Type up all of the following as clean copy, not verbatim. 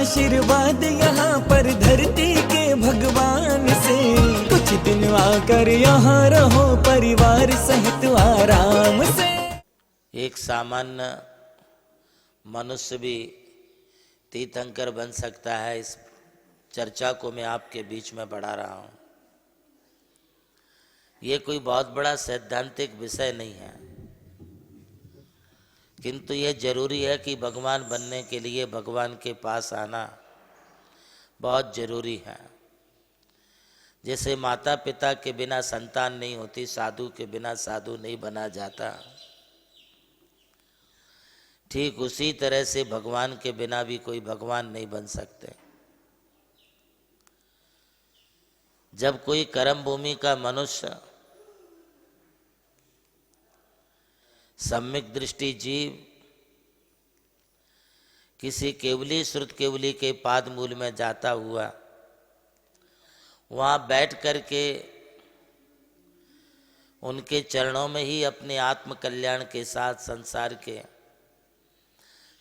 आशीर्वाद यहाँ पर धरती के भगवान से। कुछ दिन आकर यहाँ रहो परिवार सहित आराम से। एक सामान्य मनुष्य भी तीर्थंकर बन सकता है, इस चर्चा को मैं आपके बीच में बढ़ा रहा हूँ। ये कोई बहुत बड़ा सैद्धांतिक विषय नहीं है, किंतु यह जरूरी है कि भगवान बनने के लिए भगवान के पास आना बहुत जरूरी है। जैसे माता पिता के बिना संतान नहीं होती, साधु के बिना साधु नहीं बना जाता, ठीक उसी तरह से भगवान के बिना भी कोई भगवान नहीं बन सकते। जब कोई कर्म भूमि का मनुष्य, सम्यक दृष्टि जीव किसी केवली श्रुत केवली के पाद मूल में जाता हुआ वहाँ बैठ करके उनके चरणों में ही अपने आत्म कल्याण के साथ संसार के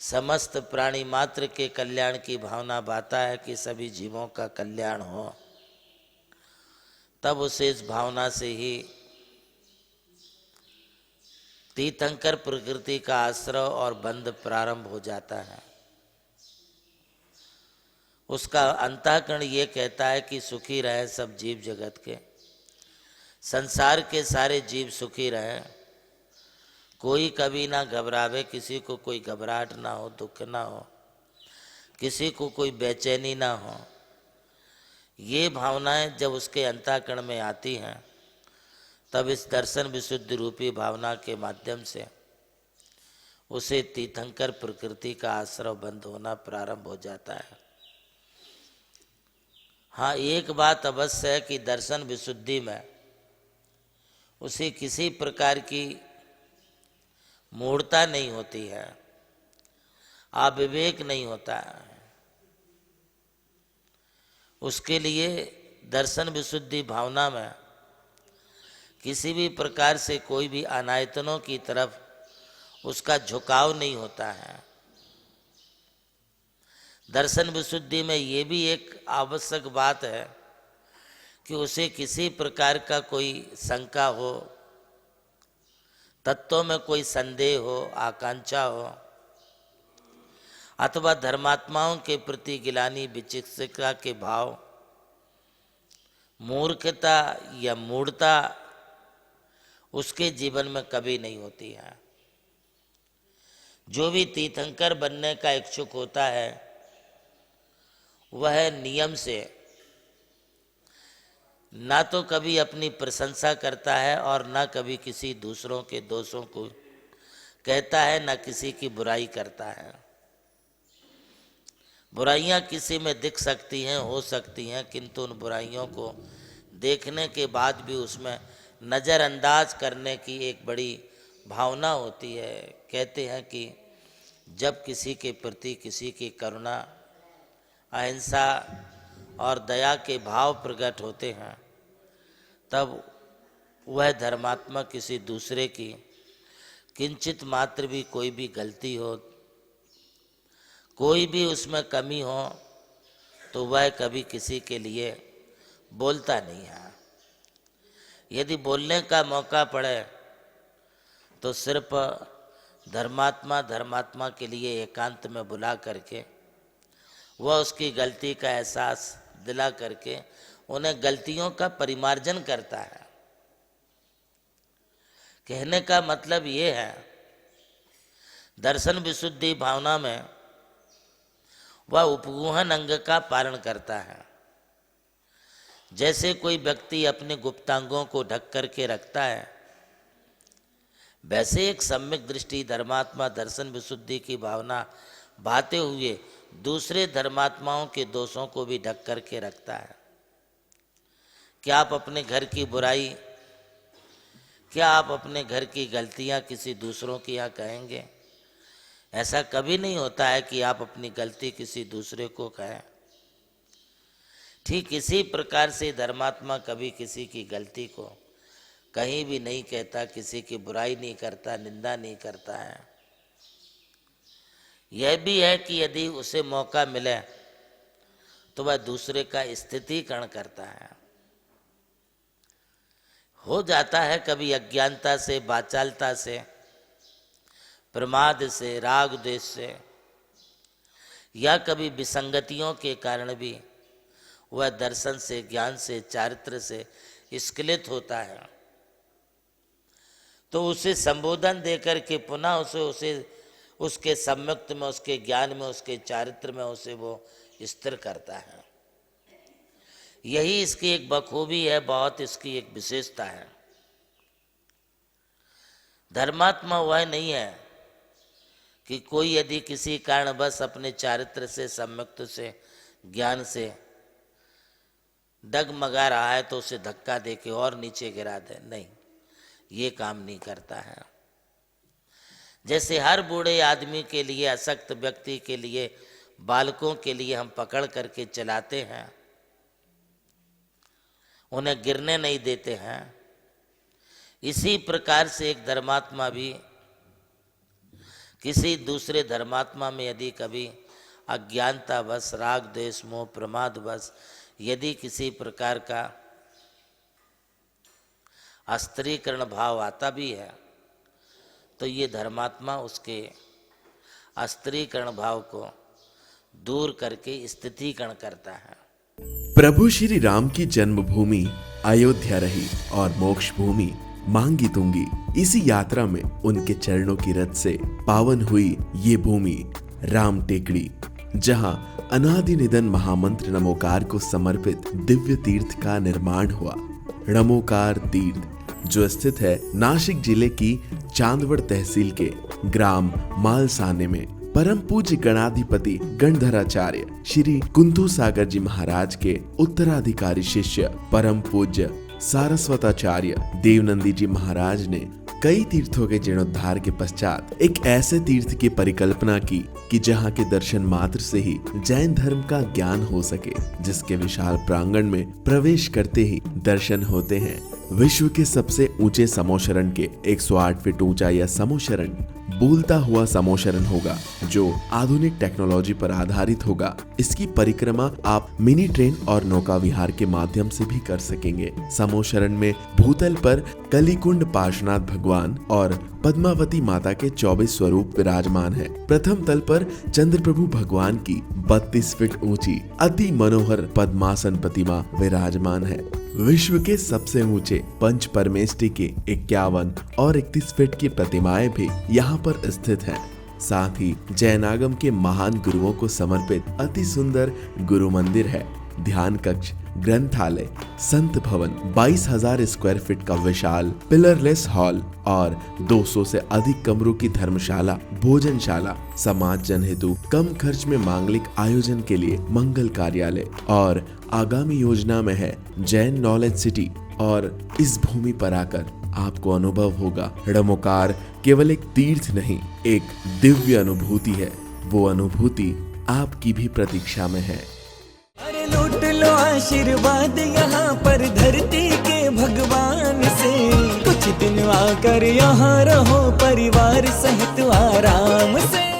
समस्त प्राणी मात्र के कल्याण की भावना बाता है कि सभी जीवों का कल्याण हो, तब उसे इस भावना से ही तीर्थंकर प्रकृति का आश्रय और बंध प्रारंभ हो जाता है। उसका अंतःकरण ये कहता है कि सुखी रहे सब जीव जगत के, संसार के सारे जीव सुखी रहें, कोई कभी ना घबरावे, किसी को कोई घबराहट ना हो, दुख ना हो, किसी को कोई बेचैनी ना हो। ये भावनाएं जब उसके अंतःकरण में आती हैं, तब इस दर्शन विशुद्धि रूपी भावना के माध्यम से उसे तीर्थंकर प्रकृति का आश्रय बंद होना प्रारंभ हो जाता है। हाँ, एक बात अवश्य है कि दर्शन विशुद्धि में उसे किसी प्रकार की मूढ़ता नहीं होती है, अविवेक नहीं होता है। उसके लिए दर्शन विशुद्धि भावना में किसी भी प्रकार से कोई भी अनायतनों की तरफ उसका झुकाव नहीं होता है। दर्शन विशुद्धि में ये भी एक आवश्यक बात है कि उसे किसी प्रकार का कोई शंका हो, तत्वों में कोई संदेह हो, आकांक्षा हो, अथवा धर्मात्माओं के प्रति गिलानी विचिकित्सा के भाव, मूर्खता या मूढ़ता उसके जीवन में कभी नहीं होती है। जो भी तीर्थंकर बनने का इच्छुक होता है वह नियम से ना तो कभी अपनी प्रशंसा करता है और ना कभी किसी दूसरों के दोषों को कहता है, ना किसी की बुराई करता है। बुराइयां किसी में दिख सकती हैं, हो सकती हैं, किंतु उन बुराइयों को देखने के बाद भी उसमें नज़रअंदाज करने की एक बड़ी भावना होती है। कहते हैं कि जब किसी के प्रति किसी की करुणा, अहिंसा और दया के भाव प्रकट होते हैं, तब वह धर्मात्मा किसी दूसरे की किंचित मात्र भी कोई भी गलती हो, कोई भी उसमें कमी हो, तो वह कभी किसी के लिए बोलता नहीं है। यदि बोलने का मौका पड़े तो सिर्फ धर्मात्मा के लिए एकांत में बुला करके वह उसकी गलती का एहसास दिला करके उन्हें गलतियों का परिमार्जन करता है। कहने का मतलब ये है, दर्शन विशुद्धि भावना में वह उपगुहन अंग का पालन करता है। जैसे कोई व्यक्ति अपने गुप्तांगों को ढक करके रखता है, वैसे एक सम्यक दृष्टि धर्मात्मा दर्शन विशुद्धि की भावना भाते हुए दूसरे धर्मात्माओं के दोषों को भी ढक करके रखता है। क्या आप अपने घर की बुराई, क्या आप अपने घर की गलतियां किसी दूसरों की यहाँ कहेंगे? ऐसा कभी नहीं होता है कि आप अपनी गलती किसी दूसरे को कहें। ठीक इसी प्रकार से धर्मात्मा कभी किसी की गलती को कहीं भी नहीं कहता, किसी की बुराई नहीं करता, निंदा नहीं करता है। यह भी है कि यदि उसे मौका मिले तो वह दूसरे का स्थितीकरण करता है। हो जाता है कभी अज्ञानता से, वाचालता से, प्रमाद से, राग द्वेष से, या कभी विसंगतियों के कारण भी वह दर्शन से, ज्ञान से, चारित्र से स्खलित होता है। तो उसे संबोधन देकर के पुनः उसे उसके सम्यक्त में, उसके ज्ञान में, उसके चारित्र में उसे वो स्थिर करता है। यही इसकी एक बखूबी है, बहुत इसकी एक विशेषता है। धर्मात्मा वह नहीं है कि कोई यदि किसी कारणवश अपने चारित्र से, सम्यक्त से, ज्ञान से डगमगा रहा है तो उसे धक्का दे के और नीचे गिरा दे। नहीं, ये काम नहीं करता है। जैसे हर बूढ़े आदमी के लिए, अशक्त व्यक्ति के लिए, बालकों के लिए हम पकड़ करके चलाते हैं, उन्हें गिरने नहीं देते हैं, इसी प्रकार से एक धर्मात्मा भी किसी दूसरे धर्मात्मा में यदि कभी अज्ञानतावश, राग द्वेष, मोह, प्रमादवश यदि किसी प्रकार का अस्त्रीकरण भाव आता भी है, तो ये धर्मात्मा उसके अस्त्रीकरण भाव को दूर करके स्थितीकरण करता है। प्रभु श्री राम की जन्मभूमि अयोध्या रही और मोक्ष भूमि मांगी तुंगी। इसी यात्रा में उनके चरणों की रथ से पावन हुई ये भूमि राम टेकड़ी, जहां अनादि निधन महामंत्र नमोकार को समर्पित दिव्य तीर्थ का निर्माण हुआ। नमोकार तीर्थ जो स्थित है नासिक जिले की चांदवड़ तहसील के ग्राम मालसाने में, परम पूज्य गणाधिपति गणधराचार्य श्री कुंतु सागर जी महाराज के उत्तराधिकारी शिष्य परम पूज्य सारस्वताचार्य देवनंदी जी महाराज ने कई तीर्थों के जीर्णोद्धार के पश्चात एक ऐसे तीर्थ की परिकल्पना की कि जहां के दर्शन मात्र से ही जैन धर्म का ज्ञान हो सके, जिसके विशाल प्रांगण में प्रवेश करते ही दर्शन होते हैं विश्व के सबसे ऊंचे समोशरण के 108 फीट ऊंचा यह समोशरण बोलता हुआ समोशरण होगा, जो आधुनिक टेक्नोलॉजी पर आधारित होगा। इसकी परिक्रमा आप मिनी ट्रेन और नौका विहार के माध्यम से भी कर सकेंगे। समोशरण में भूतल पर कलिकुंड पार्श्वनाथ भगवान और पद्मावती माता के 24 स्वरूप विराजमान है। प्रथम तल पर चंद्रप्रभु भगवान की 32 फीट ऊंची अति मनोहर पद्मासन प्रतिमा विराजमान है। विश्व के सबसे ऊंचे पंच परमेष्टि के 51 और 31 फीट की प्रतिमाएं भी यहाँ पर स्थित हैं। साथ ही जैनागम के महान गुरुओं को समर्पित अति सुंदर गुरु मंदिर है। ध्यान कक्ष, ग्रंथालय, संत भवन, 22,000 स्क्वायर फीट का विशाल पिलरलेस हॉल और 200 से अधिक कमरों की धर्मशाला, भोजनशाला, समाज जन हेतु कम खर्च में मांगलिक आयोजन के लिए मंगल कार्यालय और आगामी योजना में है जैन नॉलेज सिटी। और इस भूमि पर आकर आपको अनुभव होगा नमोकार केवल एक तीर्थ नहीं, एक दिव्य अनुभूति है। वो अनुभूति आपकी भी प्रतीक्षा में है। अरे लूट लो आशीर्वाद यहाँ पर धरती के भगवान से, कुछ दिन आकर यहाँ रहो परिवार सहित आराम से।